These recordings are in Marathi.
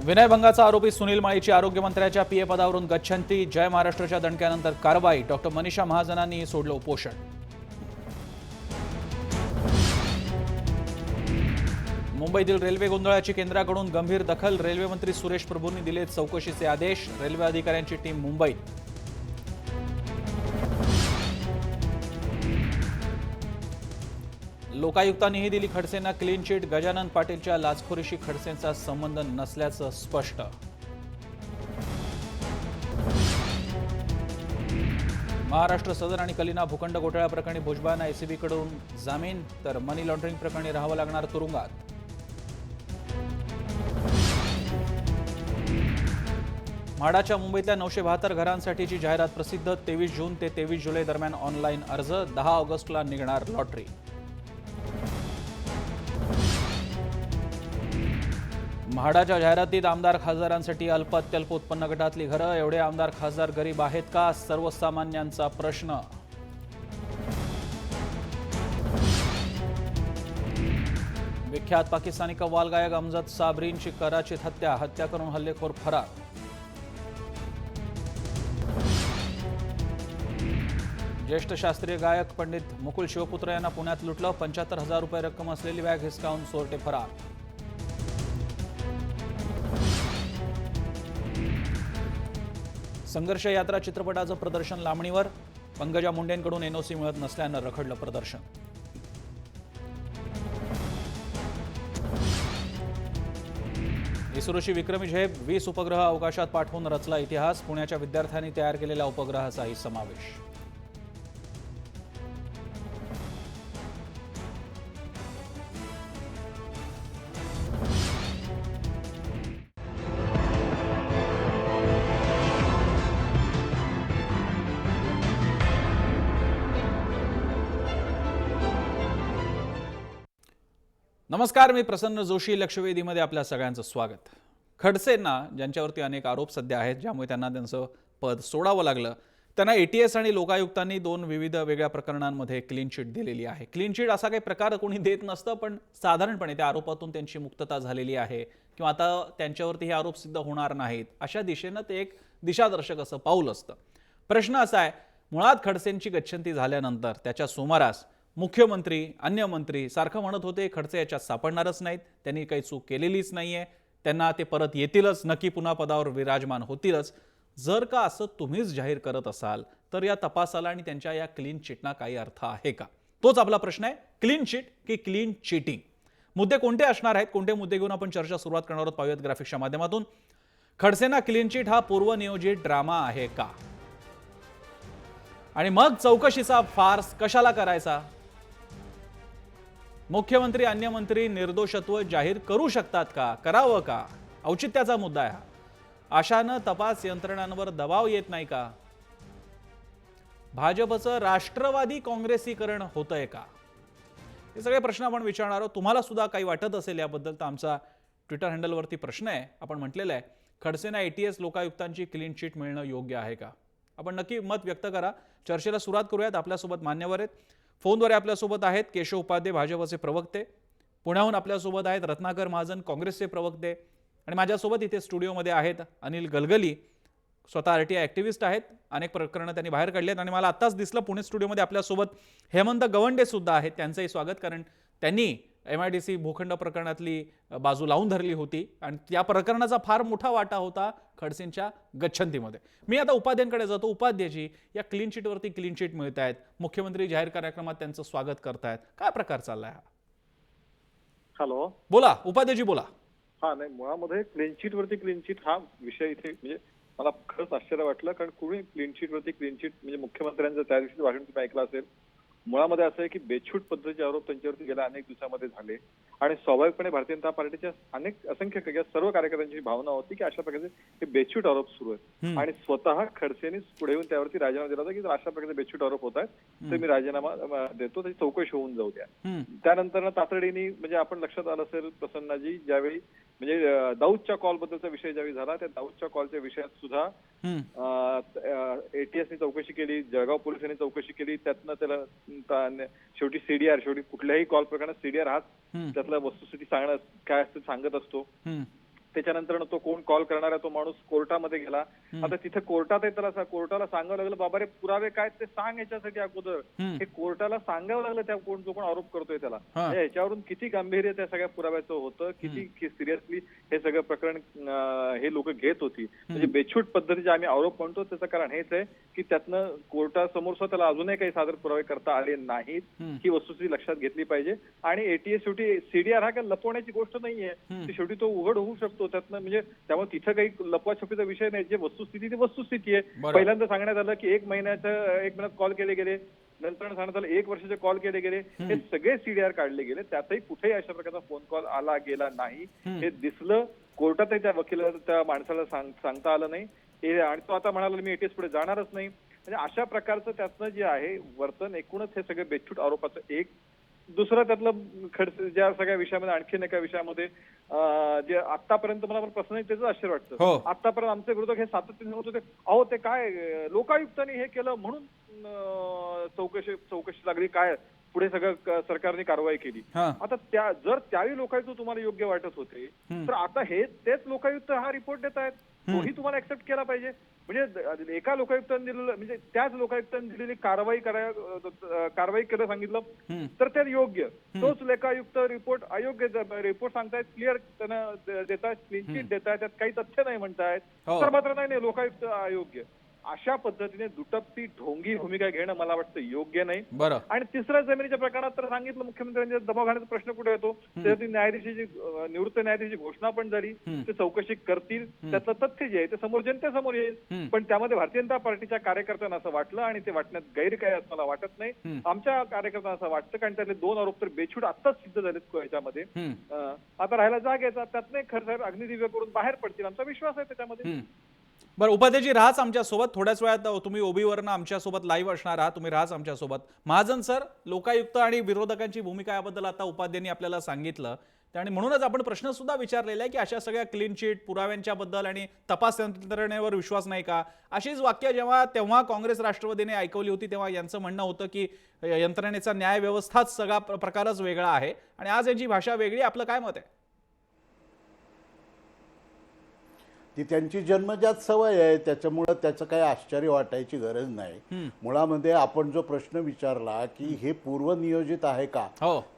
विनयभंगाचा आरोपी सुनील माळीची आरोग्यमंत्र्याच्या पीए पदावरून गच्छंती. जय महाराष्ट्राच्या दणक्यानंतर कारवाई. डॉक्टर मनीषा महाजनांनी सोडलं उपोषण. मुंबईतील रेल्वे गोंधळाची केंद्राकडून गंभीर दखल. रेल्वे मंत्री सुरेश प्रभूंनी दिले चौकशीचे आदेश. रेल्वे अधिकाऱ्यांची टीम मुंबईत. लोकायुक्तांनीही दिली खडसेंना क्लीन चिट. गजानन पाटीलच्या लाचखोरीशी खडसेंचा संबंध नसल्याचं स्पष्ट. महाराष्ट्र सदन आणि कलिना भूखंड घोटाळ्याप्रकरणी भुजबळांना एसीबीकडून जामीन, तर मनी लॉन्ड्रिंग प्रकरणी राहावं लागणार तुरुंगात. म्हाडाच्या मुंबईतल्या 972 घरांसाठीची जाहिरात प्रसिद्ध. 23 जून ते 23 जुलै दरम्यान ऑनलाईन अर्ज. 10 ऑगस्टला निघणार लॉटरी. म्हाडाच्या जाहिरातीत आमदार खासदारांसाठी अल्प अत्यल्प उत्पन्न गटातली घरं. एवढे आमदार खासदार गरीब आहेत का? सर्वसामान्यांचा प्रश्न. विख्यात पाकिस्तानी कव्वाल गायक अमजद साबरींची कराचीत हत्या करून हल्लेखोर फरार. ज्येष्ठ शास्त्रीय गायक पंडित मुकुल शिवपुत्र यांना पुण्यात लुटलं. 75,000 रुपये रक्कम असलेली बॅग हिसकावून चोरटे फरार. संघर्ष यात्रा चित्रपटाचं प्रदर्शन लांबणीवर. पंकजा मुंडेंकडून एनओसी मिळत नसल्यानं रखडलं प्रदर्शन. इस्रोची विक्रमी झेप. 20 उपग्रह अवकाशात पाठवून रचला इतिहास. पुण्याच्या विद्यार्थ्यांनी तयार केलेल्या उपग्रहाचाही समावेश. नमस्कार, मी प्रसन्न जोशी. लक्षवेधीमध्ये आपल्या सगळ्यांचं स्वागत. खडसेंना ज्यांच्यावरती अनेक आरोप सध्या आहेत, ज्यामुळे त्यांना त्यांचं पद सोडावं लागलं, त्यांना एटीएस आणि लोकायुक्तांनी 2 विविध वेगळ्या प्रकरणांमध्ये क्लीन चिट दिलेली आहे. क्लीन चिट असा काही प्रकार कोणी देत नसतं, पण साधारणपणे त्या आरोपातून त्यांची मुक्तता झालेली आहे किंवा आता त्यांच्यावरती हे आरोप सिद्ध होणार नाहीत, अशा दिशेनं ते एक दिशादर्शक असं पाऊल असतं. प्रश्न असा आहे, मुळात खडसेंची गच्छंती झाल्यानंतर त्याच्या सुमारास मुख्यमंत्री, अन्य मंत्री सारखं म्हणत होते खडसे याच्यात सापडणारच नाहीत, त्यांनी काही चूक केलेलीच नाहीये, त्यांना ते परत येतीलच, नक्की पुन्हा पदावर विराजमान होतीलच. जर का असं तुम्हीच जाहीर करत असाल तर या तपासाला आणि त्यांच्या या क्लीन चिटना काही अर्थ आहे का? तोच आपला प्रश्न आहे. क्लीन चिट की क्लीन चिटिंग? मुद्दे कोणते असणार आहेत, कोणते मुद्दे घेऊन आपण चर्चा सुरुवात करणार आहोत, पाहूयात ग्राफिक्सच्या माध्यमातून. खडसेंना क्लीन चिट हा पूर्वनियोजित ड्रामा आहे का? आणि मग चौकशीचा फार्स कशाला करायचा? मुख्यमंत्री, अन्य मंत्री निर्दोषत्व जाहीर करू शकतात का? करावं का? औचित्याचा मुद्दा आहे हा. अशानं तपास यंत्रणांवर दबाव येत नाही का? भाजपचं राष्ट्रवादी काँग्रेसीकरण होतंय का? हे सगळे प्रश्न आपण विचारणार आहोत. तुम्हाला सुद्धा काही वाटत असेल याबद्दल तर आमचा ट्विटर हँडलवरती प्रश्न आहे. आपण म्हटलेलं आहे, खडसेंना एटीएस लोकायुक्तांची क्लीन चिट मिळणं योग्य आहे का? आपण नक्की मत व्यक्त करा. चर्चेला सुरुवात करूयात. आपल्यासोबत मान्यवर आहेत. फोनद्वारे आपल्यासोबत आहेत केशव उपाध्ये, भाजपचे प्रवक्ते. पुण्याहून आपल्यासोबत आहेत रत्नाकर महाजन, काँग्रेसचे प्रवक्ते. आणि माझ्यासोबत इथे स्टुडिओमध्ये आहेत अनिल गलगली, स्वतः आरटीआय ॲक्टिव्हिस्ट आहेत. अनेक प्रकरणं त्यांनी बाहेर काढली आहेत. आणि मला आत्ताच दिसलं पुणे स्टुडिओमध्ये आपल्यासोबत हेमंत गवंडे सुद्धा आहेत. त्यांचंही स्वागत, कारण त्यांनी MIDC भूखंड प्रकरणातली बाजू लावून धरली होती आणि त्या प्रकरणाचा फार मोठा वाटा होता खडसेंच्या गच्छंतीमध्ये. मी आता उपाध्यांकडे जातो. उपाध्यजी, या क्लीन चिटवरती क्लीन चिट मिळत आहेत, मुख्यमंत्री जाहीर कार्यक्रमात त्यांचं स्वागत करतायत, काय प्रकार चाललाय हा? हॅलो, बोला उपाध्यजी, बोला. हा, नाही, मुळामध्ये क्लीन चिट वरती क्लीन चिट हा विषय इथे म्हणजे मला खरंच आश्चर्य वाटलं, कारण कुणी क्लीन चिट वरती क्लीन चिट म्हणजे मुख्यमंत्र्यांचं त्या दिवशी भाषण तुम्ही ऐकलं असेल. मुळामध्ये असं आहे की बेछूट पद्धतीचे आरोप त्यांच्यावरती गेल्या अनेक दिवसामध्ये झाले आणि स्वाभाविकपणे भारतीय जनता पार्टीच्या असंख्य सर्व कार्यकर्त्यांची भावना होती की अशा प्रकारचे हे बेछूट आरोप सुरू आहेत आणि स्वतः खडसेंनी पुढे येऊन त्यावरती राजीनामा दिला होता की जर अशा प्रकारचे बेछूट आरोप होत आहेत तर मी राजीनामा देतो, त्याची चौकशी होऊन जाऊ द्या. त्यानंतर तातडीने म्हणजे आपण लक्षात आलं असेल प्रसन्नाजी, ज्यावेळी म्हणजे दाऊदच्या कॉल बद्दलचा विषय ज्यावेळी झाला, त्या दाऊदच्या कॉलच्या विषयात सुद्धा एटीएसनी चौकशी केली, जळगाव पोलिसांनी चौकशी केली, त्यातनं त्याला शेवटी सीडीआर, शेवटी कुठल्याही कॉल प्रकरणात सीडीआर हाच त्यातल्या वस्तुस्थिती सांगणं काय असतं सांगत असतो. त्याच्यानंतर तो कोण कॉल करणारा तो माणूस कोर्टामध्ये गेला. आता तिथे कोर्टात आहे, त्याला कोर्टाला सांगावं लागलं बाबा रे पुरावे काय ते सांग याच्यासाठी अगोदर. हे कोर्टाला सांगावं लागलं त्या जो कोण आरोप करतोय त्याला. म्हणजे याच्यावरून किती गांभीर्य त्या सगळ्या पुराव्याचं होतं, किती सिरियसली हे सगळं प्रकरण हे लोक घेत होती. म्हणजे बेछूट पद्धतीचे आम्ही आरोप म्हणतो त्याचं कारण हेच आहे की त्यातनं कोर्टासमोर त्याला अजूनही काही सादर पुरावे करता आले नाहीत. ही वस्तुस्थिती लक्षात घेतली पाहिजे. आणि एटीएस शेवटी सीडीआर हा काही लपवण्याची गोष्ट नाहीये, ती शेवटी तो उघड होऊ शकतो त्यातनं. म्हणजे त्यामुळे तिथं काही लपवाछपीचा विषय नाही. जे वस्तुस्थिती ती वस्तुस्थिती आहे. पहिल्यांदा सांगण्यात आलं की 1 महिन्यात कॉल केले गेले, नंतर सांगण्यात आलं 1 वर्षाचे कॉल केले गेले. हे सगळे सीडीआर काढले गेले, त्यातही कुठेही अशा प्रकारचा फोन कॉल आला गेला नाही. हे दिसलं. कोर्टातही त्या वकिलाला त्या माणसाला सांगता आलं नाही आणि तो आता म्हणाला मी एटीएस पुढे जाणारच नाही. म्हणजे अशा प्रकारचं त्यातनं जे आहे वर्तन, एकूणच हे सगळे बेछूट आरोपाचं एक. दुसरं त्यातलं खडसे ज्या सगळ्या विषयामध्ये आणखीन एका विषयामध्ये जे आतापर्यंत मला पर्सनली त्याचं आश्चर्य वाटतं. आतापर्यंत आमचे विरोधक हे सातत्याने म्हणत होते अहो ते काय लोकायुक्तांनी हे केलं म्हणून चौकशी लागली, काय पुढे सगळं सरकारने कारवाई केली. आता जर त्यावेळी लोकायुक्त तुम्हाला योग्य वाटत होते तर आता हे तेच लोकायुक्त हा रिपोर्ट देत आहेत, तोही तुम्हाला ऍक्सेप्ट केला पाहिजे. म्हणजे एका लोकायुक्तांनी दिलेलं, म्हणजे त्याच लोकायुक्तांनी दिलेली कारवाई करायला सांगितलं तर ते योग्य, तोच लोकायुक्त रिपोर्ट अयोग्य रिपोर्ट सांगतायत, क्लिअर त्यांना देतायत, क्लीन चिट देतायत, त्यात काही तथ्य नाही म्हणतायत, तर मात्र नाही लोकायुक्त अयोग्य. अशा पद्धतीने दुटप्पी ढोंगी भूमिका घेणं मला वाटतं योग्य नाही. आणि तिसऱ्या जमिनीच्या प्रकरणात तर सांगितलं मुख्यमंत्र्यांनी दबाव घालण्याचा प्रश्न कुठे येतो. त्यासाठी निवृत्त न्यायाधीशाची घोषणा पण झाली, ते चौकशी करतील, त्यातलं तथ्य जे आहे ते समोर जनतेसमोर येईल. पण त्यामध्ये भारतीय जनता पार्टीच्या कार्यकर्त्यांना असं वाटलं आणि ते वाटण्यात गैर काय असं मला वाटत नाही. आमच्या कार्यकर्त्यांना असं वाटतं कारण त्यातले 2 आरोप तर बेछूट आत्ताच सिद्ध झालेत याच्यामध्ये. आता राहायला जागेचा त्यातनं खरं अग्निदिव्य करून बाहेर पडतील, आमचा विश्वास आहे त्याच्यामध्ये. बरं उपाध्यायजी राहाच आमच्यासोबत, थोड्याच वेळात तुम्ही ओबीवरनं आमच्यासोबत लाईव्ह असणार आहात, तुम्ही राहाच आमच्यासोबत. महाजन सर, लोकायुक्त आणि विरोधकांची भूमिका याबद्दल आता उपाध्यायांनी आपल्याला सांगितलं आणि म्हणूनच आपण प्रश्न सुद्धा विचारलेला आहे की अशा सगळ्या क्लीन चिट पुराव्यांच्या बद्दल आणि तपास यंत्रणेवर विश्वास नाही का, अशीच वाक्य तेव्हा काँग्रेस राष्ट्रवादीने ऐकवली होती तेव्हा यांचं म्हणणं होतं की यंत्रणेचा न्याय व्यवस्थाच सगळा प्रकारच वेगळा आहे आणि आज यांची भाषा वेगळी. आपलं काय मत आहे? ती त्यांची जन्मजात सवय आहे, त्याच्यामुळं त्याचं काही आश्चर्य वाटायची गरज नाही. मुळामध्ये आपण जो प्रश्न विचारला की हे पूर्वनियोजित आहे का,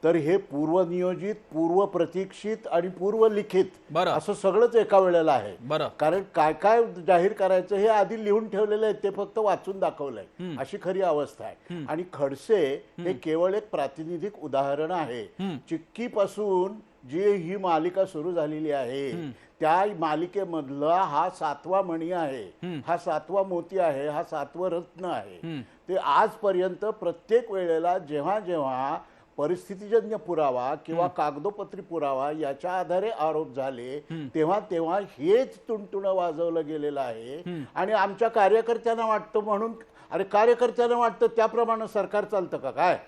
तर हे पूर्वनियोजित, पूर्व प्रतीक्षित आणि पूर्वलिखित असं सगळंच एका वेळेला आहे. कारण काय काय जाहीर करायचं हे आधी लिहून ठेवलेलं आहे, ते फक्त वाचून दाखवलंय, अशी खरी अवस्था आहे. आणि खडसे हे केवळ एक प्रातिनिधिक उदाहरण आहे. चिक्कीपासून जी ही मालिका सुरू झालेली आहे त्या मालिकेमधला हा 7वा मणी आहे, हा 7वा मोती आहे, हा 7वं रत्न आहे. ते आजपर्यंत प्रत्येक वेळेला जेव्हा जेव्हा परिस्थितीजन्य पुरावा किंवा कागदोपत्री पुरावा याच्या आधारे आरोप झाले तेव्हा तेव्हा हेच तुणतुणं वाजवलं गेलेलं आहे. आणि आमच्या कार्यकर्त्यांना वाटतं म्हणून, अरे कार्यकर्त्यांना वाटतं त्याप्रमाणे सरकार चालतं का काय?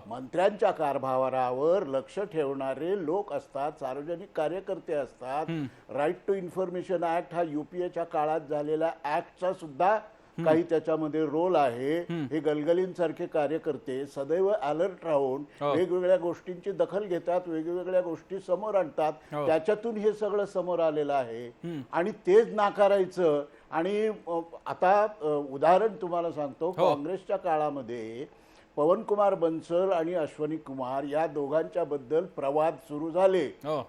मंत्र्यांच्या कारभारावर लक्ष ठेवणारे लोक असतात, सार्वजनिक कार्यकर्ते असतात. राईट टू इन्फॉर्मेशन ऍक्ट हा युपीएच्या काळात झालेला ऍक्टचा सुद्धा काही त्याच्यामध्ये रोल आहे. हे गलगलींसारखे कार्यकर्ते सदैव अलर्ट राहून वेगवेगळ्या गोष्टींची दखल घेतात, वेगवेगळ्या गोष्टी समोर आणतात, त्याच्यातून हे सगळं समोर आलेलं आहे. आणि तेच नाकारायचं. आणि आता उदाहरण तुम्हाला सांगतो, काँग्रेसच्या काळामध्ये पवनकुमार बन्सल आणि अश्वनी कुमार या दोघांच्या बद्दल प्रवाद सुरू झाले.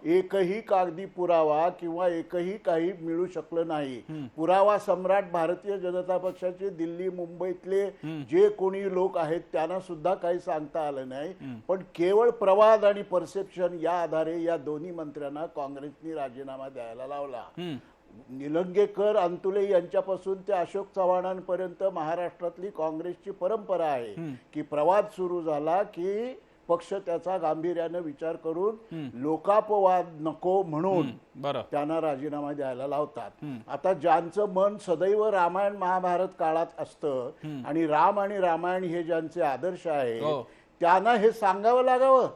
एकही कागदी पुरावा किंवा एकही काही मिळू शकलं नाही. पुरावा सम्राट भारतीय जनता पक्षाचे दिल्ली मुंबईतले जे कोणी लोक आहेत त्यांना सुद्धा काही सांगता आलं नाही. पण केवळ प्रवाद आणि परसेप्शन या आधारे या दोन्ही मंत्र्यांना काँग्रेसने राजीनामा द्यायला लावला. निलंगेकर, अंतुले यांच्यापासून ते अशोक चव्हाणांपर्यंत महाराष्ट्रातली काँग्रेसची परंपरा आहे की प्रवाद सुरू झाला की पक्ष त्याचा गांभीर्याने विचार करून लोकापवाद नको म्हणून त्यांना राजीनामा द्यायला लावतात. आता ज्यांचं मन सदैव रामायण महाभारत काळात असतं आणि राम आणि रामायण हे ज्यांचे आदर्श आहे त्यांना हे सांगावं लागावं.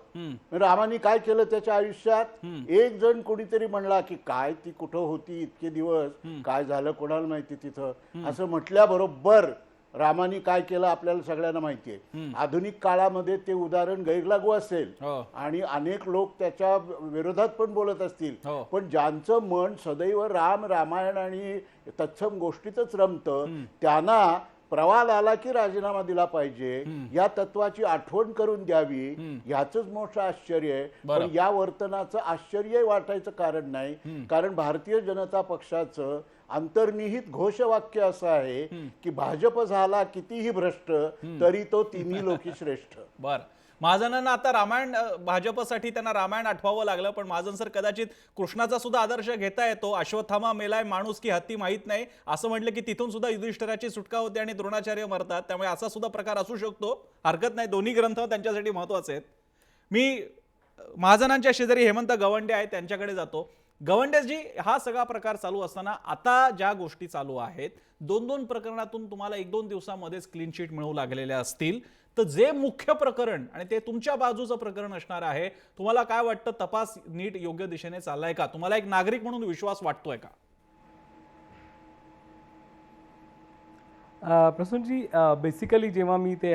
रामाने काय केलं त्याच्या आयुष्यात? एक जण कोणीतरी म्हणला की काय ती कुठं होती इतके दिवस, काय झालं कोणाला माहिती तिथं, असं म्हटल्याबरोबर रामाने काय केलं आपल्याला सगळ्यांना माहिती आहे. आधुनिक काळामध्ये ते उदाहरण गैरलागू असेल आणि अनेक लोक त्याच्या विरोधात पण बोलत असतील, पण ज्यांचं मन सदैव रामायण आणि तत्सम गोष्टीतच रमतं त्यांना प्रवाद आला की राजीनामा दिला पाहिजे या तत्वाची आठवण करून द्यावी. ह्याचंच मोठं आश्चर्य आहे. पण या वर्तनाचं आश्चर्य वाटायचं कारण नाही, कारण भारतीय जनता पक्षाचं अंतर्निहित घोषवाक्य असं आहे की भाजप झाला कितीही भ्रष्ट तरी तो तिन्ही लोकी श्रेष्ठ. बर, महाजनांना आता रामायण, भाजपसाठी त्यांना रामायण आठवावं लागलं, पण महाजन सर कदाचित कृष्णाचा सुद्धा आदर्श घेता येतो. अश्वत्थामा मेलाय माणूस की हत्ती माहीत नाही असं म्हटलं की तिथून सुद्धा युधिष्ठिराची सुटका होते आणि द्रोणाचार्य मरतात. त्यामुळे असा सुद्धा प्रकार असू शकतो, हरकत नाही. दोन्ही ग्रंथ त्यांच्यासाठी महत्वाचे आहेत. मी महाजनांच्या शेजारी हेमंत गवंडे आहेत, त्यांच्याकडे जातो. गवंडेजी, हा सगळा प्रकार चालू असताना आता ज्या गोष्टी चालू आहेत, 2-2 प्रकरणातून तुम्हाला 1-2 दिवसामध्येच क्लीन शीट मिळू लागलेल्या असतील, तर जे मुख्य प्रकरण आणि ते तुमच्या बाजूचं प्रकरण असणार आहे, तुम्हाला काय वाटतं, तपास नीट योग्य दिशेने चाललाय का? तुम्हाला एक नागरिक म्हणून विश्वास वाटतोय का? प्रसूनजी, बेसिकली जेव्हा मी ते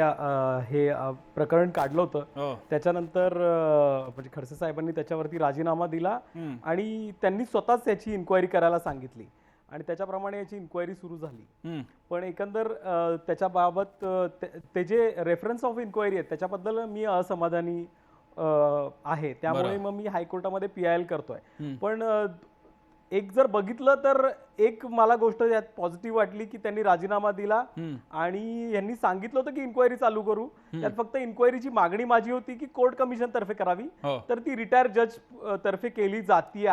हे प्रकरण काढलं होतं त्याच्यानंतर म्हणजे खडसे साहेबांनी त्याच्यावरती राजीनामा दिला आणि त्यांनी स्वतःच याची इन्क्वायरी करायला सांगितली आणि त्याच्याप्रमाणे याची इन्क्वायरी सुरू झाली. पण एकंदर त्याच्याबाबत ते जे रेफरन्स ऑफ इन्क्वायरी आहेत त्याच्याबद्दल मी असमाधानी आहे. त्यामुळे मग मी हायकोर्टामध्ये PIL करतोय. पण एक जर बघितलं तर एक मला गोष्ट यात पॉझिटिव्ह वाटली की त्यांनी राजीनामा दिला आणि यांनी सांगितलं होतं की इन्क्वायरी चालू करू. त्यात फक्त इन्क्वायरीची मागणी माझी होती की कोर्ट कमिशन तर्फे करावी, तर ती रिटायर जज तर्फे केली जाते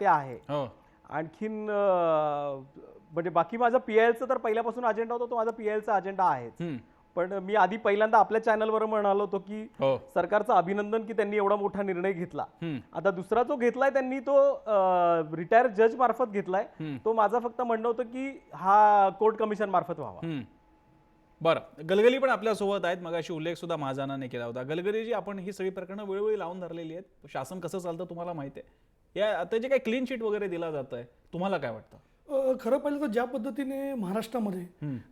आहे. आणखीन म्हणजे बाकी माझा PILचा तर पहिल्यापासून अजेंडा होता, तो माझा PILचा अजेंडा आहे. पण मी आधी पहिल्यांदा आपल्या चॅनलवर म्हणालो होतो की सरकारचं अभिनंदन की त्यांनी एवढा मोठा निर्णय घेतला. आता दुसरा जो घेतलाय त्यांनी तो रिटायर जज मार्फत घेतलाय. तो माझा फक्त म्हणणं होतं की हा कोर्ट कमिशन मार्फत व्हावा. बरं, गलगली पण आपल्या सोबत आहेत. मगाशी उल्लेख सुद्धा महाजनाने केला होता. गलगलीजी, आपण ही सगळी प्रकरणं वेळोवेळी लावून धरलेली आहेत. शासन कसं चालतं तुम्हाला माहिती आहे. या आता जे काही क्लीन शीट वगैरे दिला जात आहे, तुम्हाला काय वाटतं? खरं पाहिलं तर ज्या पद्धतीने महाराष्ट्रामध्ये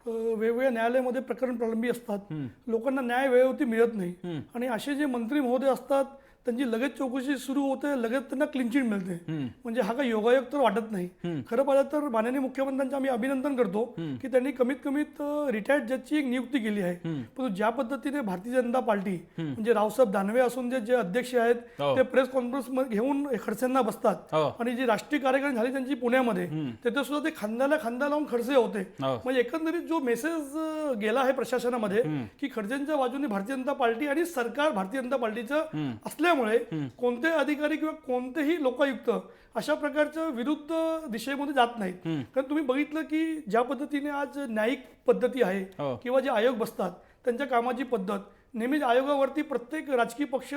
वेगवेगळ्या न्यायालयामध्ये प्रकरण प्रलंबित असतात, लोकांना न्याय वेळेवरती मिळत नाही आणि असे जे मंत्री महोदय असतात त्यांची लगेच चौकशी सुरू होते, लगेच त्यांना क्लीन चिट मिळते. म्हणजे हा काही योगायोग तर वाटत नाही. खरं पाहिलं तर माननीय मुख्यमंत्र्यांचं आम्ही अभिनंदन करतो की त्यांनी कमीत कमीत रिटायर्ड जजची एक नियुक्ती केली आहे. परंतु ज्या पद्धतीने भारतीय जनता पार्टी म्हणजे रावसाहेब दानवे असून जे अध्यक्ष आहेत ते प्रेस कॉन्फरन्स घेऊन खडसेंना बसतात आणि जी राष्ट्रीय कार्यकारिणी झाली त्यांची पुण्यामध्ये, तिथे सुद्धा ते खांद्याला खांदा लावून खडसे होते. म्हणजे एकंदरीत जो मेसेज गेला आहे प्रशासनामध्ये की खडसेंच्या बाजूने भारतीय जनता पार्टी आणि सरकार भारतीय जनता पार्टीचं असल्यामुळे कोणते अधिकारी किंवा कोणतेही लोकायुक्त अशा प्रकारच्या विरुद्ध दिशेमध्ये जात नाहीत. कारण तुम्ही बघितलं की ज्या पद्धतीने आज न्यायिक पद्धती आहे किंवा जे आयोग बसतात त्यांच्या कामाची पद्धत, नेहमीच आयोगावरती प्रत्येक राजकीय पक्ष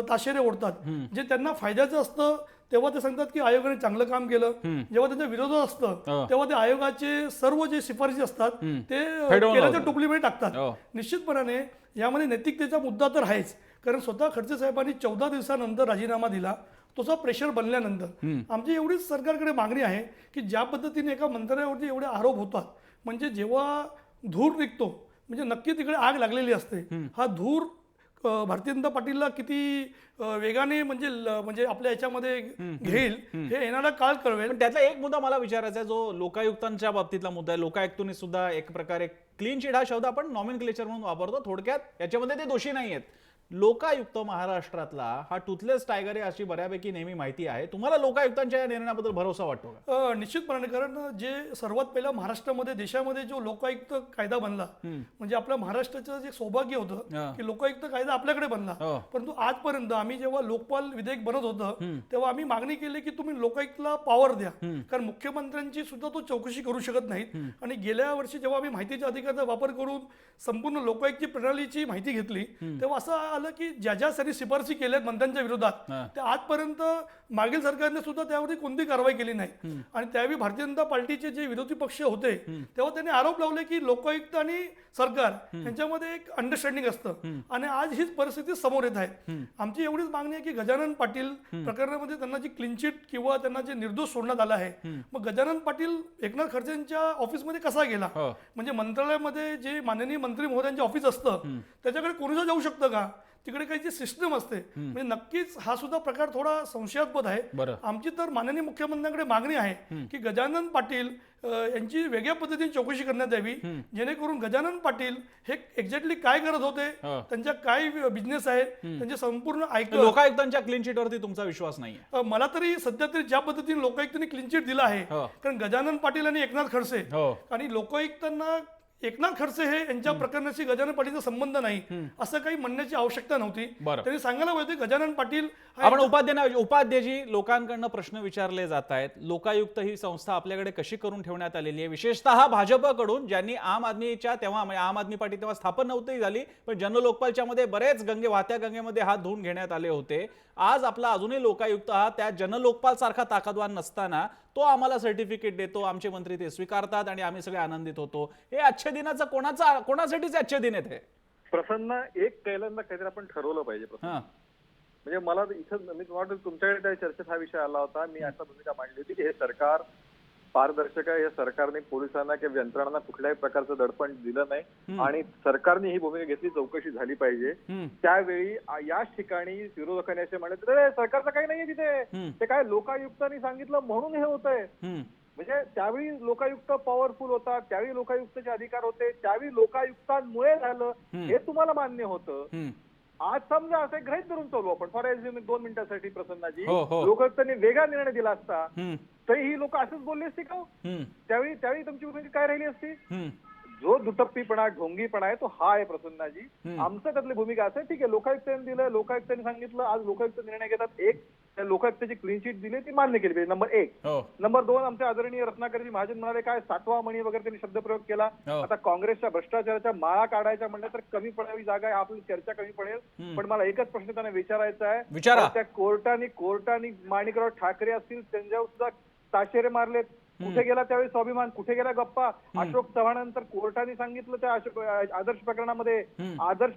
ताशेरे ओढतात. जे त्यांना फायद्याचं असतं तेव्हा ते सांगतात की आयोगाने चांगलं काम केलं, जेव्हा त्यांच्या विरोधात असतं तेव्हा ते आयोगाचे सर्व जे शिफारशी असतात ते केल्याच्या टोपलीमध्ये टाकतात. निश्चितपणाने यामध्ये नैतिकतेचा मुद्दा तर आहेच, कारण स्वतः खडसे साहेबांनी 14 दिवसानंतर राजीनामा दिला. तोचा प्रेशर बनल्यानंतर आमची एवढीच सरकारकडे मागणी आहे की ज्या पद्धतीने एका मंत्र्यावरती एवढे आरोप होतात, म्हणजे जेव्हा धूर निघतो म्हणजे नक्की तिकडे आग लागलेली असते. हा धूर भारतीय जनता पार्टीला किती वेगाने म्हणजे आपल्या याच्यामध्ये घेईल हे येणारा काळ कळवेल. पण त्यातला एक मुद्दा मला विचारायचा आहे, जो लोकायुक्तांच्या बाबतीतला मुद्दा आहे. लोकायुक्तांनी सुद्धा एक प्रकारे क्लीन शीट हा शब्द आपण नॉमेनक्लेचर म्हणून वापरतो, थोडक्यात याच्यामध्ये ते दोषी नाही आहेत. लोकायुक्त महाराष्ट्रातला हा टुथलेस टायगर आहे अशी बऱ्यापैकी नेहमी माहिती आहे. तुम्हाला लोकायुक्तांच्या या निर्णयाबद्दल भरोसा वाटतो का? निश्चितपणे, कारण जे सर्वात पहिला महाराष्ट्रामध्ये देशामध्ये जो लोकायुक्त कायदा बनला म्हणजे आपल्या महाराष्ट्राचं जे सौभाग्य होतं की लोकायुक्त कायदा आपल्याकडे बनला. परंतु आजपर्यंत आम्ही जेव्हा लोकपाल विधेयक बनत होतं तेव्हा आम्ही मागणी केली की तुम्ही लोकायुक्तला पॉवर द्या, कारण मुख्यमंत्र्यांची सुद्धा तो चौकशी करू शकत नाहीत. आणि गेल्या वर्षी जेव्हा आम्ही माहितीच्या अधिकाराचा वापर करून संपूर्ण लोकायुक्त प्रणालीची माहिती घेतली तेव्हा असं झालं की ज्या ज्या सरी शिफारसी केल्यात मंत्र्यांच्या विरोधात त्या आजपर्यंत मागील सरकारने सुद्धा त्यावरती कोणती कारवाई केली नाही. आणि त्यावेळी भारतीय जनता पार्टीचे जे विरोधी पक्ष होते तेव्हा त्यांनी आरोप लावले की लोकायुक्त आणि सरकार यांच्यामध्ये एक अंडरस्टँडिंग असतं आणि आज हीच परिस्थिती समोर येत आहे. आमची एवढीच मागणी आहे की गजानन पाटील प्रकरणामध्ये त्यांना जी क्लीन चिट किंवा त्यांना जे निर्दोष सोडण्यात आलं आहे, मग गजानन पाटील एकनाथ खडसेंच्या ऑफिसमध्ये कसा गेला, म्हणजे मंत्रालयामध्ये जे माननीय मंत्री महोदयांचे ऑफिस असतं त्याच्याकडे कोणीच जाऊ शकतं का, तिकडे काही जी सिस्टम असते, म्हणजे नक्कीच हा सुद्धा प्रकार थोडा संशयास्पद आहे. आमची तर माननीय मुख्यमंत्र्यांकडे मागणी आहे की गजानन पाटील यांची वेगळ्या पद्धतीने चौकशी करण्यात यावी, जेणेकरून गजानन पाटील हे एक्झॅक्टली काय करत होते, त्यांच्या काय बिझनेस आहे, त्यांचे संपूर्ण लोकायुक्तांच्या क्लीन चिट वरती तुमचा विश्वास नाहीये? मला तरी सध्या तरी ज्या पद्धतीने लोकायुक्तांनी क्लीन चिट दिला आहे, कारण गजानन पाटील आणि एकनाथ खडसे आणि लोकायुक्तांना एकनाथ खडसे हे यांच्या प्रकरणाशी गजानन पाटीलचा संबंध नाही असं काही म्हणण्याची आवश्यकता नव्हती. त्यांनी सांगायला पाहिजे गजानन पाटील आपण उपाध्येजी लोकांकडनं प्रश्न विचारले जात आहेत. लोकायुक्त ही संस्था आपल्याकडे कशी करून ठेवण्यात आलेली आहे, विशेषतः भाजपकडून, ज्यांनी आम आदमीच्या तेव्हा आम आदमी पार्टी तेव्हा स्थापन नव्हती झाली, पण जनलोकपालच्या मध्ये बरेच वाहत्या गंगेमध्ये हात धुवून घेण्यात आले होते. आज आपला अजूनही लोकायुक्त हा त्या जनलोकपाल सारखा ताकदवान नसताना तो आम्हाला सर्टिफिकेट देतो, आमचे मंत्री ते स्वीकारतात आणि आम्ही सगळे आनंदित होतो. हे आजच्या दिनाचं कोणासाठीच आजचे दिन आहेत? हे प्रसन्न एक पहिल्यांदा काहीतरी आपण ठरवलं पाहिजे. म्हणजे मला इथं मी तुम्हाला तुमच्याकडे त्या चर्चेत हा विषय आला होता, मी असा भूमिका मांडली होती की हे सरकार पारदर्शक आहे, या सरकारने पोलिसांना किंवा यंत्रणांना कुठल्याही प्रकारचं दडपण दिलं नाही आणि सरकारने ही भूमिका घेतली, चौकशी झाली पाहिजे. त्यावेळी याच ठिकाणी विरोधकांनी असे म्हणले सरकारचं काही नाहीये तिथे, ते काय लोकायुक्तांनी सांगितलं म्हणून हे होतंय. म्हणजे त्यावेळी लोकायुक्त पॉवरफुल होता, त्यावेळी लोकायुक्ताचे अधिकार होते, त्यावेळी लोकायुक्तांमुळे झालं हे तुम्हाला मान्य होतं. आज समजा असं एक गृहीत धरून चालू आपण फॉर एक्झाम्पल 2 मिनिटांसाठी प्रसन्नाजी, लोकायुक्तांनी वेगळा निर्णय दिला असता तरी ही लोक असंच बोलली असती का? त्यावेळी तुमची भूमिका काय राहिली असती? जो दुटप्पीपणा ढोंगीपणा आहे तो हा आहे प्रसन्नाजी. आमचं त्यातली भूमिका असं ठीक आहे, लोकायुक्तांनी दिलं, लोकायुक्तांनी सांगितलं, आज लोकायुक्त निर्णय घेतात. एक लोकायुक्ताची क्लीन चिट दिली ती मान्य केली पाहिजे, नंबर 1. नंबर 2, आमचे आदरणीय रत्नाकरजी महाजन म्हणाले काय 7वा मणी वगैरे त्यांनी शब्दप्रयोग केला. आता काँग्रेसच्या भ्रष्टाचाराच्या माळा काढायच्या म्हणलं तर कमी पडावी जागा आहे, आपली चर्चा कमी पडेल. पण मला एकच प्रश्न त्यांना विचारायचा आहे, त्या कोर्टाने माणिकराव ठाकरे असतील त्यांच्यावर सुद्धा ताशेरे मारलेत. कुठे गेला त्यावेळी स्वाभिमान, कुठे गेला गप्पा? अशोक चव्हाणांतर कोर्टाने सांगितलं त्या आदर्श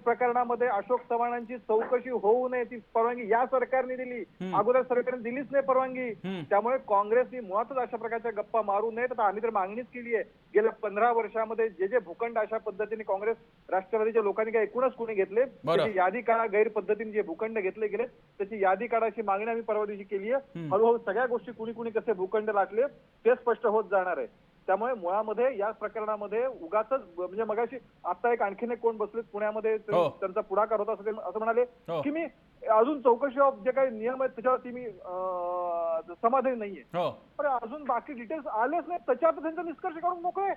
प्रकरणामध्ये अशोक चव्हाणांची चौकशी होऊ नये, ती परवानगी या सरकारने दिली, अगोदर सरकारने दिलीच नाही परवानगी. त्यामुळे काँग्रेसने मुळातच अशा प्रकारच्या गप्पा मारू नयेत. आता आम्ही तर मागणीच केली आहे, गेल्या 15 वर्षामध्ये जे भूखंड अशा पद्धतीने काँग्रेस राष्ट्रवादीच्या लोकांनी काय एकूणच कोणी घेतले त्याची यादी काढा, गैर पद्धतीने जे भूखंड घेतले गेले त्याची यादी काढायची मागणी आम्ही परवा दिवशी केली आहे. हळूहळू सगळ्या गोष्टी कुणी कसे भूखंड लाटले ते स्पष्ट होत जाणार आहे. त्यामुळे मुळामध्ये या प्रकरणामध्ये उगाच म्हणजे मगाशी आता आणखीन एक कोण बसले पुण्यामध्ये त्यांचा पुढाकार होता असं म्हणाले की मी अजून चौकशी जे काही नियम आहेत त्याच्यावरती मी समाधानी नाहीये, पण अजून बाकी डिटेल्स आलेच नाही, त्याच्यावर त्यांचा निष्कर्ष काढून मोकळे.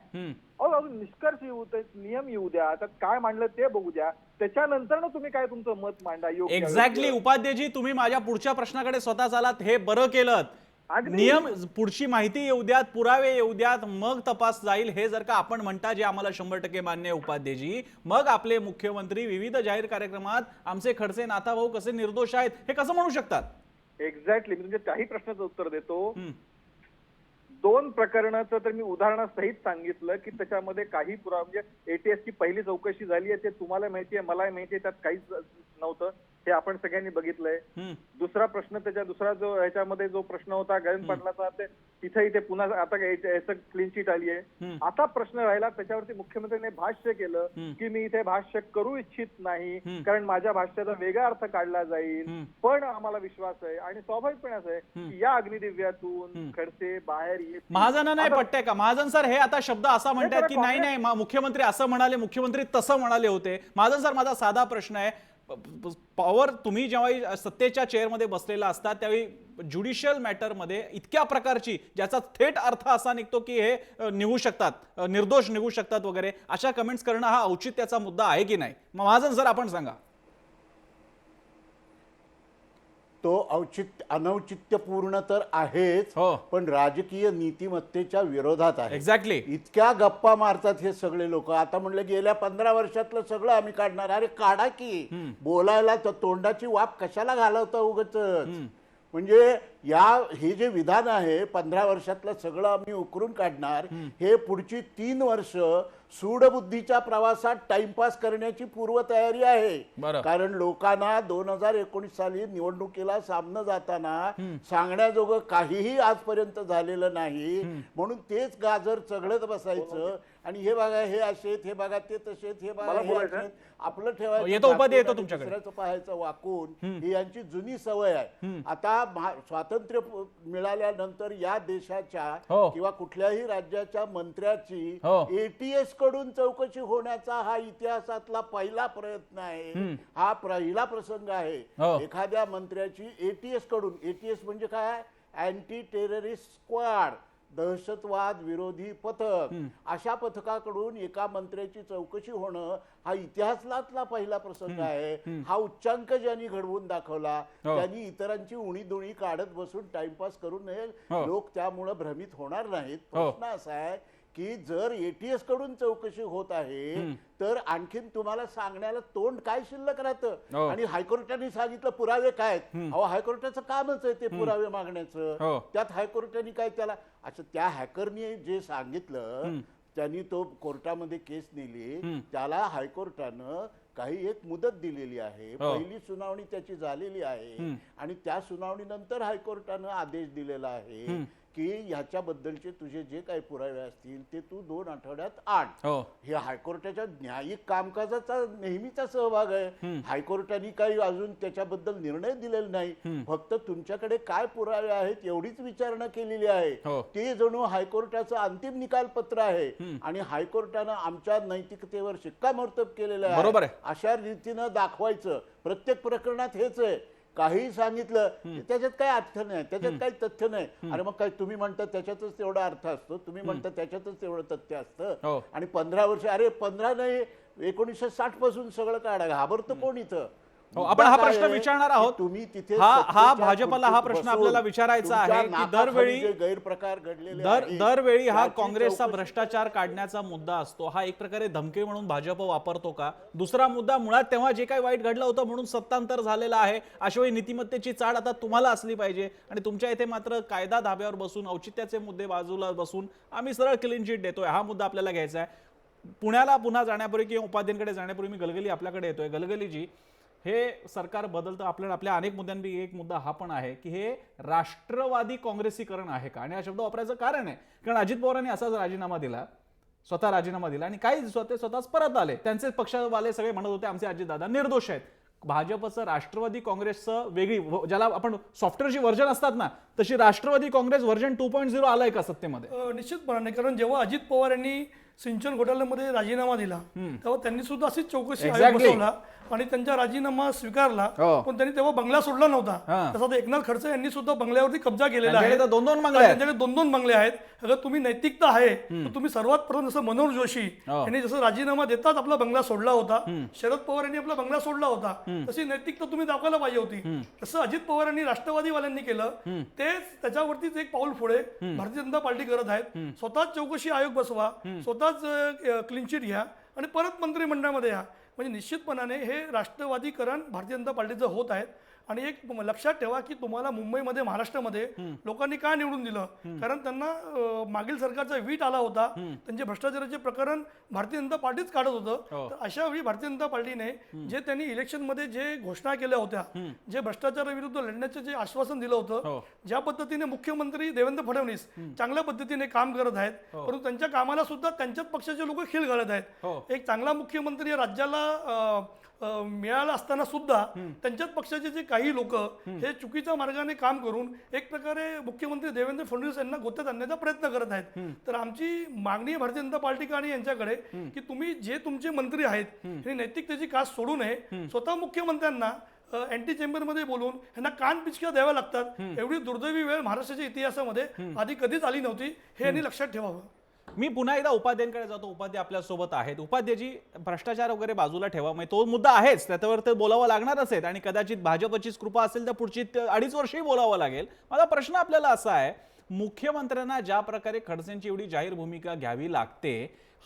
अजून निष्कर्ष येऊ दे, नियम येऊ द्या, त्यात काय मांडलं ते बघू द्या, त्याच्यानंतर तुम्ही काय तुमचं मत मांडा. एक्झॅक्टली उपाध्येजी, तुम्ही माझ्या पुढच्या प्रश्नाकडे स्वतःच आलात, हे बरं केलं. नियम, पुढची माहिती येऊ द्यात, पुरावे येऊ द्यात, मग तपास जाईल. हे जर का आपण म्हणता जे आम्हाला 100% मान्य आहे उपाध्येजी, मग आपले मुख्यमंत्री विविध जाहीर कार्यक्रमात आमचे खडसे नाथाभाऊ कसे निर्दोष आहेत हे कसं म्हणू शकतात? एक्झॅक्टली, मी तुमच्या काही प्रश्नाचं उत्तर देतो. 2 प्रकरणाचं तर मी उदाहरणासहित सांगितलं की त्याच्यामध्ये काही पुरावा म्हणजे ATS ची पहिली चौकशी झाली आहे, ते तुम्हाला माहिती आहे, मलाही माहिती आहे, त्यात काहीच नव्हतं, हे आपण सगळ्यांनी बघितलंय. दुसरा प्रश्न दुसरा जो ह्याच्यामध्ये जो प्रश्न होता गयन पाटलाचा, तिथे पुन्हा आता याचं क्लीन चिट आली आहे. आता प्रश्न राहिला त्याच्यावरती मुख्यमंत्र्यांनी भाष्य केलं की मी इथे भाष्य करू इच्छित नाही कारण माझ्या भाष्याचा वेगळा अर्थ काढला जाईल, पण आम्हाला विश्वास आहे आणि स्वाभाविकपणे असं आहे की या अग्निदिव्यातून खडसे बाहेर येत. महाजन नाही पटतंय का? महाजन सर हे आता शब्द असा म्हणतात की नाही मुख्यमंत्री असं म्हणाले, मुख्यमंत्री तसं म्हणाले होते. महाजन सर, माझा साधा प्रश्न आहे, पॉवर तुम्ही जेव्हा सत्तेच्या चेअरमध्ये बसलेला असतात त्यावेळी ज्युडिशियल मॅटरमध्ये इतक्या प्रकारची ज्याचा थेट अर्थ असा निघतो की हे निघू शकतात, निर्दोष निघू शकतात वगैरे, अशा कमेंट्स करणं हा औचित्याचा मुद्दा आहे की नाही? महाजन सर आपण सांगा. तो अनौचित्यपूर्ण तर आहेच, हो. पण राजकीय नीतिमत्तेच्या विरोधात आहे. एक्झॅक्टली. इतक्या गप्पा मारतात हे सगळे लोक. आता म्हणलं गेल्या 15 वर्षातलं सगळं आम्ही काढणार. अरे काढा की, बोलायला तर तोंडाची वाफ कशाला घालवता उगाचच. म्हणजे हे जे विधान आहे 15 वर्षातलं सगळं आम्ही उकरून काढणार, हे पुढची 3 वर्ष सूडबुद्धीच्या प्रवासात टाइमपास करण्याची पूर्वतयारी आहे. बरं. कारण लोकांना 2019 साली निवडणुकीला सामनं जाताना सांगण्याजोगं काहीही आजपर्यंत झालेलं नाही, म्हणून तेच गाजर चघळत बसायचं. आणि हे बघा हे असेत, हे बघा ते तसेत, हे बघा हे असेत, आपलं ठेवायचं येतो उपाधी येतो आणि तुमच्याकडे. दुसऱ्याचं पाहायचं वाकून, ही यांची जुनी सवय आहे. आता स्वातंत्र्य मिळाल्यानंतर या देशाच्या हो. किंवा कुठल्याही राज्याच्या मंत्र्याची हो. ATS कडून चौकशी होण्याचा हा इतिहासातला पहिला प्रयत्न आहे. हा पहिला प्रसंग आहे. हो. एखाद्या मंत्र्याची ATS कडून, ATS म्हणजे काय, अँटी टेररिस्ट स्क्वॉड, दहशतवाद विरोधी पथक, अशा पथकाकडून एका मंत्र्याची चौकशी होणं हा इतिहासातला पहिला प्रसंग आहे. हा उच्चांक ज्यांनी घडवून दाखवला, त्यांनी इतरांची उणीधुणी काढत बसून टाइमपास करू नये. लोक त्यामुळे भ्रमित होणार नाहीत. प्रश्न असा आहे की जर ATS कडून चौकशी होत आहे तर आणखीन तुम्हाला सांगण्याला तोंड काय शिल्लक राहतं. आणि हायकोर्टाने सांगितलं पुरावे काय आहेत. अहो हायकोर्टाचं कामच आहे ते पुरावे मागण्याचं. त्यात हायकोर्टाने काय त्याला असं, त्या हॅकरनी जे सांगितलं त्यांनी तो कोर्टामध्ये केस नेली, त्याला हायकोर्टानं काही एक मुदत दिलेली आहे. पहिली सुनावणी त्याची झालेली आहे आणि त्या सुनावणीनंतर हायकोर्टानं आदेश दिलेला आहे की ह्याच्याबद्दलचे तुझे जे काही पुरावे असतील ते तू 2 आठवड्यात आण. हे हायकोर्टाच्या न्यायिक कामकाजाचा नेहमीचा सहभाग आहे. हायकोर्टाने काही अजून त्याच्याबद्दल निर्णय दिलेला नाही. फक्त तुमच्याकडे काय पुरावे आहेत एवढीच विचारणा केलेली आहे. ते जणू हायकोर्टाचं अंतिम निकाल पत्र आहे आणि हायकोर्टानं आमच्या नैतिकतेवर शिक्कामोर्तब केलेलं आहे. बरोबर आहे. अशा रीतीनं दाखवायचं. प्रत्येक प्रकरणात हेच आहे. काही सांगितलं त्याच्यात काही अर्थ नाही, त्याच्यात काही तथ्य नाही. अरे मग काय तुम्ही म्हणता त्याच्यातच तेवढा अर्थ असतो, तुम्ही म्हणता त्याच्यातच तेवढं तथ्य असतं. आणि 15 वर्ष, अरे 15 नाही 1960 पासून सगळं काढा. घाबरतं कोण इथं? आपण हा प्रश्न विचारणार आहोत. तुम्ही तिथे हा भाजपला हा प्रश्न आपल्याला विचारायचा आहे की दरवेळी गैरप्रकार घडलेले दरवेळी हा काँग्रेसचा भ्रष्टाचार काढण्याचा मुद्दा असतो, हा एक प्रकारे धमकी म्हणून भाजप वापरतो का? दुसरा मुद्दा, मुळात तेव्हा जे काही वाईट घडलं होतं म्हणून सत्तांतर झालेलं आहे, अशा वेळी नीतिमत्तेची चाड आता तुम्हाला असली पाहिजे आणि तुमच्या इथे मात्र कायदा धाब्यावर बसून औचित्याचे मुद्दे बाजूला बसून आम्ही सरळ क्लीन चिट देतोय. हा मुद्दा आपल्याला घ्यायचा आहे. पुण्याला पुन्हा जाण्यापूर्वी किंवा उपाध्यांकडे जाण्यापूर्वी मी गलगली आपल्याकडे येतोय. गलगलीजी, हे सरकार बदलतं आपल्या अनेक मुद्द्यांपैकी एक मुद्दा हा पण आहे की हे राष्ट्रवादी काँग्रेसीकरण आहे का? आणि हा शब्द वापरायचं कारण आहे कारण अजित पवारांनी असाच राजीनामा दिला, स्वतः राजीनामा दिला आणि काही स्वतःच परत आले. त्यांचे पक्षवाले सगळे म्हणत होते आमचे अजितदादा निर्दोष आहेत. भाजपचं राष्ट्रवादी काँग्रेसचं वेगळी, ज्याला आपण सॉफ्टवेअरची व्हर्जन असतात ना, तशी राष्ट्रवादी काँग्रेस व्हर्जन 2.0 आलाय का सत्तेमध्ये? निश्चितपणाने. कारण जेव्हा अजित पवार यांनी सिंचन घोटाळ्यामध्ये राजीनामा दिला तेव्हा त्यांनी सुद्धा अशीच चौकशी आयोग बसवला आणि त्यांचा राजीनामा स्वीकारला. पण त्यांनी तेव्हा बंगला सोडला नव्हता. तसा एकनाथ खडसे यांनी सुद्धा बंगल्यावरती कब्जा केलेला आहे. त्यांच्याकडे 2 बंगले आहेत. अगर तुम्ही नैतिकता आहे तर तुम्ही सर्वात प्रथम जसं मनोहर जोशी यांनी जसं राजीनामा देताच आपला बंगला सोडला होता, शरद पवार यांनी आपला बंगला सोडला होता, तशी नैतिकता तुम्ही दाखवायला पाहिजे होती. तसं अजित पवारांनी राष्ट्रवादीवाल्यांनी केलं, तेच त्याच्यावरतीच एक पाऊल पुढे भारतीय जनता पार्टी करत आहेत. स्वतःच चौकशी आयोग बसवा, स्वतःच क्लीन चिट घ्या आणि परत मंत्रिमंडळामध्ये या. म्हणजे निश्चितपणाने हे राष्ट्रवादीकरण भारतीय जनता पार्टीचं होत आहे. आणि एक लक्षात ठेवा की तुम्हाला मुंबईमध्ये, महाराष्ट्रामध्ये लोकांनी का निवडून दिलं? कारण त्यांना मागील सरकारचा वीट आला होता. त्यांचे भ्रष्टाचाराचे प्रकरण भारतीय जनता पार्टीच काढत होतं. तर अशा वेळी भारतीय जनता पार्टीने जे त्यांनी इलेक्शनमध्ये जे घोषणा केल्या होत्या, जे भ्रष्टाचाराविरुद्ध लढण्याचे जे आश्वासन दिलं होतं, ज्या पद्धतीने मुख्यमंत्री देवेंद्र फडणवीस चांगल्या पद्धतीने काम करत आहेत, परंतु त्यांच्या कामाला सुद्धा त्यांच्याच पक्षाचे लोक खीळ घालत आहेत. एक चांगला मुख्यमंत्री राज्याला मिळाला असताना सुद्धा त्यांच्याच पक्षाचे जे काही लोक हे चुकीच्या मार्गाने काम करून एक प्रकारे मुख्यमंत्री देवेंद्र फडणवीस यांना गोत्यात आणण्याचा प्रयत्न करत आहेत. तर आमची मागणी आहे भारतीय जनता पार्टी आणि यांच्याकडे की तुम्ही जे तुमचे मंत्री आहेत हे नैतिकतेची कास सोडू नये. स्वतः मुख्यमंत्र्यांना अँटी चेंबरमध्ये बोलून यांना कान पिचक्या द्याव्या लागतात. एवढी दुर्दैवी वेळ महाराष्ट्राच्या इतिहासामध्ये आधी कधीच आली नव्हती, हे यांनी लक्षात ठेवावं. मी पुन्हा एकदा उपाध्यायांकडे जातो. उपाध्याय आपल्या सोबत आहेत. उपाध्यायजी, भ्रष्टाचार वगैरे बाजूला ठेवा, म्हणजे तो मुद्दा आहेच, त्याच्यावर ते बोलावं लागणारच आहे आणि कदाचित भाजपचीच कृपा असेल तर पुढची 2.5 वर्षही बोलावं लागेल. माझा प्रश्न आपल्याला असा आहे, मुख्यमंत्र्यांना ज्या प्रकारे खडसेंची एवढी जाहीर भूमिका घ्यावी लागते,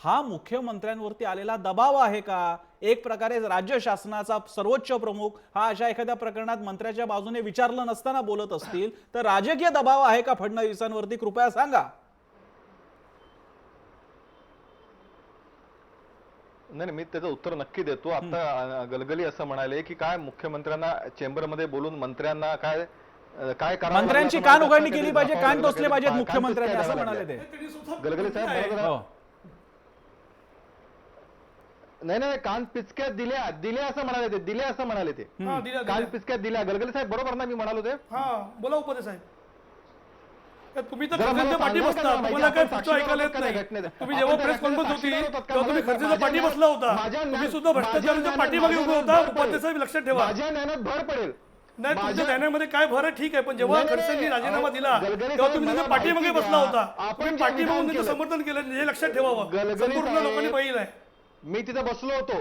हा मुख्यमंत्र्यांवरती आलेला दबाव आहे का? एक प्रकारे राज्य शासनाचा सर्वोच्च प्रमुख हा अशा एखाद्या प्रकरणात मंत्र्याच्या बाजूने विचारलं नसताना बोलत असतील तर राजकीय दबाव आहे का फडणवीसांवरती? कृपया सांगा. नाही मी त्याचं उत्तर नक्की देतो. आता गलगली असं म्हणाले की काय मुख्यमंत्र्यांना चेंबरमध्ये बोलून मंत्र्यांना काय काय करावं मंत्र्यांची लागलं, कान असं उघडणी म्हणतात, केली कधी पाहिजे, कान दाखवावं टोचले लागेल, पाहिजेत कान मुख्यमंत्र्यांनी, पिचकायला असं म्हणाले लागल्या. ते. गलगली साहेब बरोबर आहे. हो. नाही कान पिचक्यात दिल्या असं म्हणाले ते, दिल्या असं म्हणाले ते, हा, दिल्या, कान दिल्या. पिचक्यात दिल्या. गलगली साहेब बरोबर ना मी म्हणालो ते? हा, बोला उपाध्ये साहेब. तुम्ही तर जरा मला खर्चेच्या पाठी सांगा बसला, का, तुम्हाला काय आपण पुढचं ऐकायला येत साक्षीदार नाही. आहोत का त्या तुम्ही घटनेत? जेव्हा आपण प्रेस त्या कॉन्फरन्स होती साक्षीदार आहोत का? तेव्हा तुम्ही खर्चेच्या माझ्या पाठी ज्ञानात- बसला होता. माझ्या तुम्ही ज्ञानात- सुद्धा भ्रष्टाचाराच्या माझ्या पाठीमागे उभे ज्ञानात होता. भर उपाध्ये पडेल. साहेब लक्षात ठेवा. माझ्या ज्ञानात भर पडेल. नाही, तुमच्या माझ्या- ध्यानामध्ये काय भर आहे ठीक आहे, पण जेव्हा नाही, नाही, खडसेंनी राजीनामा अहो, दिला गलगली तेव्हा साहेब, तुम्ही मला त्यांच्या पाठीमागे माहिती बसला द्या. होता. आपण तुम्ही जे पाठीमागून विधान त्यांचं केलं. समर्थन केलं हे लक्षात ठेवावं. गलगली संपूर्ण साहेब, लोकांनी पाहिलं आहे. मी तिथे बसलो होतो.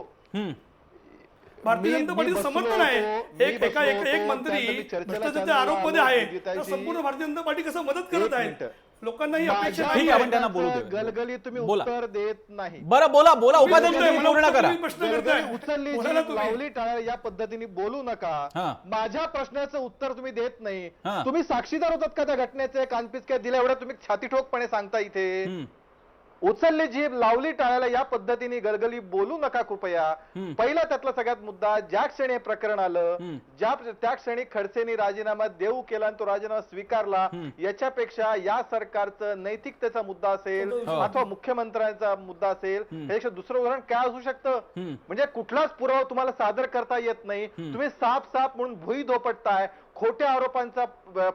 भारतीय मी- जनता मी पार्टीचं बसलो समर्थन आहे. होतो, मी एक बसलो एक होतो, मंत्री त्यानंतर मी चर्चेला भ्रष्टाचाराच्या चाललो, आरोपमध्ये आहे विजेताजी. तर संपूर्ण भारतीय जनता पार्टी कसं मदत करत एक आहे? मिनिट. लोकांना ही अपेक्षा माझ्या नाही ठीक आहे, आपण त्यांना बोलू आहे. दे. गलगली तुम्ही बोला. उत्तर देत नाही. बरं, बोला बोला तुम्ही उपाध्याय बोलताय, मला पूर्ण करा. तुम्ही प्रश्न करताय. गलगली उचलली बोला ना जी तुम्ही. लावली टाळ्या या पद्धतीने बोलू नका. हा. माझ्या प्रश्नाचं उत्तर तुम्ही देत नाही. हा. तुम्ही साक्षीदार होतात का त्या घटनेचे? कानपिचक्या दिल्या एवढ्या तुम्ही छाती ठोकपणे सांगता इथे. उचलली जीभ लावली टाळ्याला या पद्धतीने गलगली बोलू नका कृपया. पहिला त्यातला सगळ्यात मुद्दा, ज्या क्षणी हे प्रकरण आलं, त्या क्षणी खडसेंनी राजीनामा देऊ केला आणि तो राजीनामा स्वीकारला, याच्यापेक्षा या सरकारचं नैतिकतेचा मुद्दा असेल अथवा मुख्यमंत्र्यांचा मुद्दा असेल, यापेक्षा दुसरं उदाहरण काय असू शकतं? म्हणजे कुठलाच पुरावा तुम्हाला सादर करता येत नाही. तुम्ही साफ म्हणून भुई धोपटताय, खोट्या आरोपांचा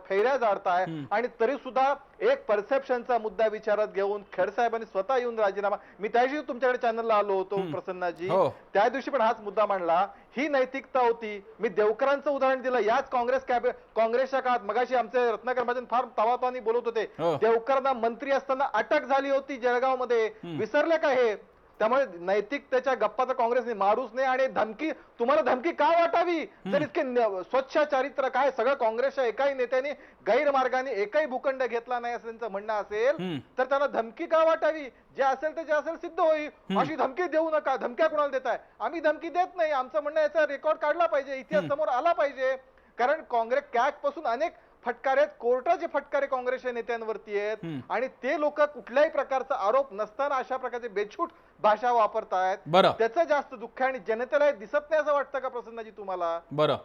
फेऱ्या जाडताय आणि तरी सुद्धा एक परसेप्शनचा मुद्दा विचारात घेऊन खडसाहेबांनी स्वतः येऊन राजीनामा, मी त्या दिवशी तुमच्याकडे चॅनलला आलो होतो प्रसन्नाजी, त्या दिवशी पण हाच मुद्दा मांडला. ही नैतिकता होती. मी देवकरांचं उदाहरण दिलं. याच काँग्रेसच्या काळात मगाशी आमचे रत्नाकर महाजन फार तावातावानी बोलत होते. देवकरांना मंत्री असताना अटक झाली होती जळगावमध्ये. विसरले का हे? त्यामुळे नैतिकतेच्या गप्पा तर काँग्रेसने मारूच नाही. आणि धमकी, तुम्हाला धमकी का वाटावी जर इतके स्वच्छ चारित्र्य काय सगळं काँग्रेसच्या एकाही नेत्याने गैरमार्गाने एकही भूखंड घेतला नाही असं त्यांचं म्हणणं असेल तर त्यांना धमकी का वाटावी? जे असेल ते जे असेल सिद्ध होईल. अशी धमकी देऊ नका. धमक्या कोणाला देताय? आम्ही धमकी देत नाही. आमचं म्हणणं याचा रेकॉर्ड काढला पाहिजे, इतिहास समोर आला पाहिजे. कारण काँग्रेस कॅग पासून अनेक फटकारे आहेत, कोर्टाचे फटकारे काँग्रेसच्या नेत्यांवरती आहेत आणि ते लोक कुठल्याही प्रकारचा आरोप नसताना अशा प्रकारचे बेछूट भाषा वापरतायत. त्याचं जास्त दुःख आहे आणि जनतेला हे दिसत नाही असं वाटतं का प्रसन्नाजी तुम्हाला? बरं,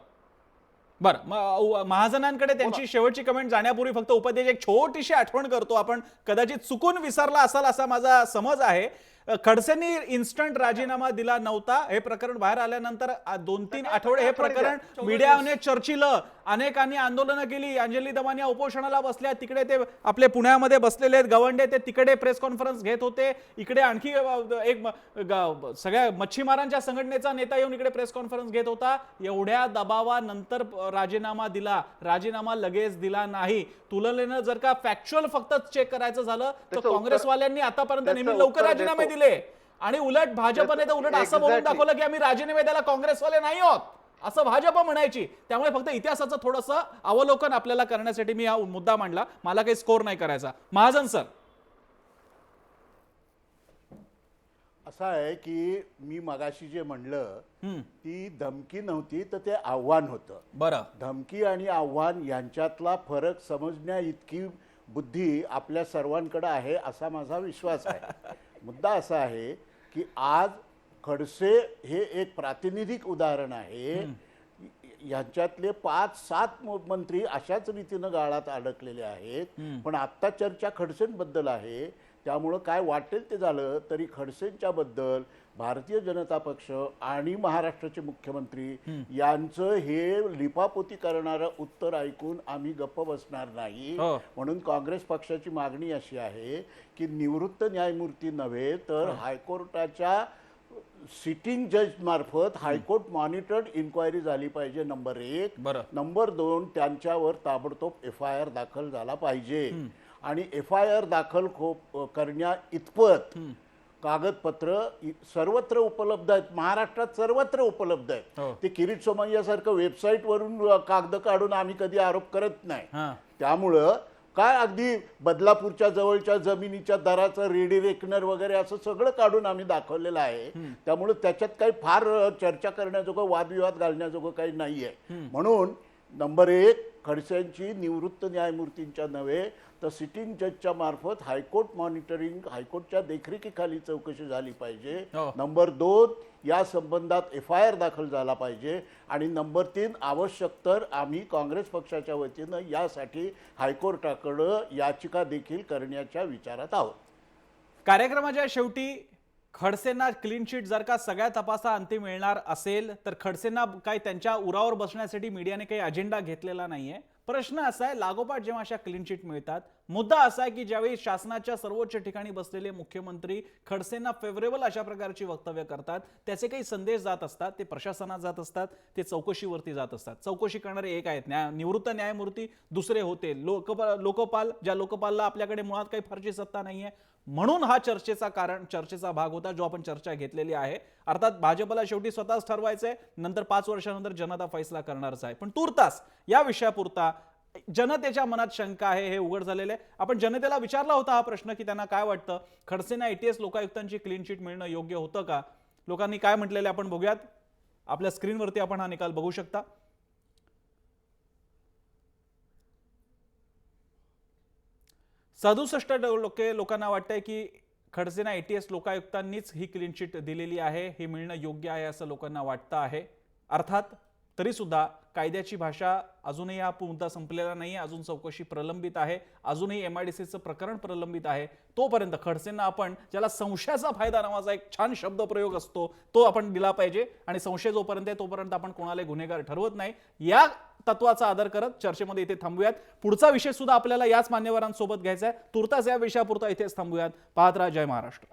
महाजनांकडे त्यांची शेवटची कमेंट जाण्यापूर्वी फक्त उपाध्याय एक छोटीशी आठवण करतो. आपण कदाचित चुकून विसरला असाल असा माझा समज आहे. खडसेंनी इन्स्टंट राजीनामा दिला नव्हता. हे प्रकरण बाहेर आल्यानंतर 2-3 आठवडे हे प्रकरण मीडियाने चर्चिलं. अनेकांनी आंदोलनं केली. अंजली दमानिया उपोषणाला बसल्या. तिकडे ते आपले पुण्यामध्ये बसलेले आहेत गवंडे, ते तिकडे प्रेस कॉन्फरन्स घेत होते. इकडे आणखी एक सगळ्या मच्छीमारांच्या संघटनेचा नेता येऊन इकडे प्रेस कॉन्फरन्स घेत होता. एवढ्या दबावानंतर राजीनामा दिला. राजीनामा लगेच दिला नाही. तुलनेनं जर का फॅक्च्युअल फक्त चेक करायचं झालं तर काँग्रेसवाल्यांनी आतापर्यंत नेहमी लवकर राजीनामे दिले आणि उलट भाजपने तर उलट असं बोलून दाखवलं की आम्ही राजीनामे द्यायला काँग्रेसवाले नाही आहोत असं भाजप म्हणायची. त्यामुळे फक्त इतिहासाचं थोडंसं अवलोकन आपल्याला करण्यासाठी मी हा मुद्दा मांडला. मला काही स्कोर नाही करायचा. महाजन सर, असं आहे की मी मगाशी जे म्हणलं ती धमकी नव्हती तर ते आव्हान होतं. बरं, धमकी आणि आव्हान यांच्यातला फरक समजण्या इतकी बुद्धी आपल्या सर्वांकडे आहे असा माझा विश्वास आहे. मुद्दा असा आहे की आज खडसे हे एक प्रातिनिधिक उदाहरण आहे. यांच्यातले 5-7 मंत्री अशाच रीतीनं गाळात अडकलेले आहेत. पण आत्ता चर्चा खडसेंबद्दल आहे. त्यामुळं काय वाटेल ते झालं तरी खडसेंच्या बद्दल भारतीय जनता पक्ष आणि महाराष्ट्राचे मुख्यमंत्री यांचं हे लिपापोती करणारं उत्तर ऐकून आम्ही गप्प बसणार नाही. म्हणून काँग्रेस पक्षाची मागणी अशी आहे की निवृत्त न्यायमूर्ती नव्हे तर हायकोर्टाच्या सिटिंग जज मार्फत हायकोर्ट मॉनिटर्ड इन्क्वायरी झाली पाहिजे. नंबर 1. नंबर 2, त्यांच्यावर ताबडतोब FIR दाखल झाला पाहिजे. आणि FIR दाखल करण्या इतपत कागदपत्र सर्वत्र उपलब्ध आहेत, महाराष्ट्रात सर्वत्र उपलब्ध आहेत. ते किरीट सोमय्यासारखं वेबसाईटवरून कागद काढून आम्ही कधी आरोप करत नाही. त्यामुळं काय अगदी बदलापूरच्या जवळच्या जमिनीच्या दराचं रेडी रेकनर वगैरे असं सगळं काढून आम्ही दाखवलेलं आहे. त्यामुळे त्याच्यात काही फार चर्चा करण्याजोगं वादविवाद घालण्याजोगं काही नाहीये. म्हणून नंबर 1, खडसेंची निवृत्त न्यायमूर्तींच्या नव्हे तर सिटिंग जजच्या मार्फत हायकोर्ट मॉनिटरिंग, हायकोर्टच्या देखरेखीखाली चौकशी झाली पाहिजे. नंबर 2, या संबंधात FIR दाखल झाला पाहिजे. आणि नंबर 3, आवश्यक तर आम्ही काँग्रेस पक्षाच्या वतीनं यासाठी हायकोर्टाकडं याचिका देखील करण्याच्या विचारात आहोत. कार्यक्रमाच्या शेवटी खडसेंना क्लीन चिट जर का सगळ्या तपासा अंती मिळणार असेल तर खडसेंना काय त्यांच्या उरावर बसण्यासाठी मीडियाने काही अजेंडा घेतलेला नाहीये. प्रश्न असा आहे, लागोपाठ जेव्हा अशा क्लीन चिट मिळतात, मुद्दा असा आहे की ज्यावेळी शासनाच्या सर्वोच्च ठिकाणी बसलेले मुख्यमंत्री खडसेंना फेवरेबल अशा प्रकारची वक्तव्य करतात, त्याचे काही संदेश जात असतात, ते प्रशासनात जात असतात, ते चौकशीवरती जात असतात. चौकशी करणारे एक आहेत निवृत्त न्यायमूर्ती, दुसरे होते लोकपाल, ज्या लोकपालला आपल्याकडे मुळात काही फारशी सत्ता नाहीये. म्हणून हा चर्चेचा भाग होता जो आपण चर्चा घेतलेली आहे. अर्थात भाजपला शेवटी स्वतःच ठरवायचंय, नंतर 5 वर्षानंतर जनता फैसला करणारच आहे. पण तूर्तास या विषयापुरता जनतेच्या मनात शंका आहे हे उघड झालेले आहे. आपण जनतेला विचारला होता हा प्रश्न की त्यांना काय वाटतं, खडसेंना ATS लोकायुक्तांची क्लीन चिट मिळणं योग्य होतं का? लोकांनी काय म्हटलेले आपण बघूयात. आपल्या स्क्रीनवरती आपण हा निकाल बघू शकता. 67% लोकांना वाटतंय की खडसेंना ATS लोकायुक्तांनीच ही क्लीन चिट दिलेली आहे, हे मिळणं योग्य आहे असं लोकांना वाटतं आहे. अर्थात तरी सुद्धा कायद्याची भाषा अजूनही हा मुद्दा संपलेला नाही, अजून चौकशी प्रलंबित आहे, अजूनही MIDCचं प्रकरण प्रलंबित आहे. तोपर्यंत खडसेंना आपण ज्याला संशयाचा फायदा नावाचा एक छान शब्दप्रयोग असतो तो आपण दिला पाहिजे. आणि संशय जोपर्यंत आहे तोपर्यंत आपण कोणाला गुन्हेगार ठरवत नाही. या तत्वाचा आदर करत चर्चेमध्ये इथे थांबूयात. पुढचा विषय सुद्धा आपल्याला याच मान्यवरांसोबत घ्यायचा आहे. तुर्तास या विषयापुरता इथेच थांबूयात. पाहत राहा जय महाराष्ट्र.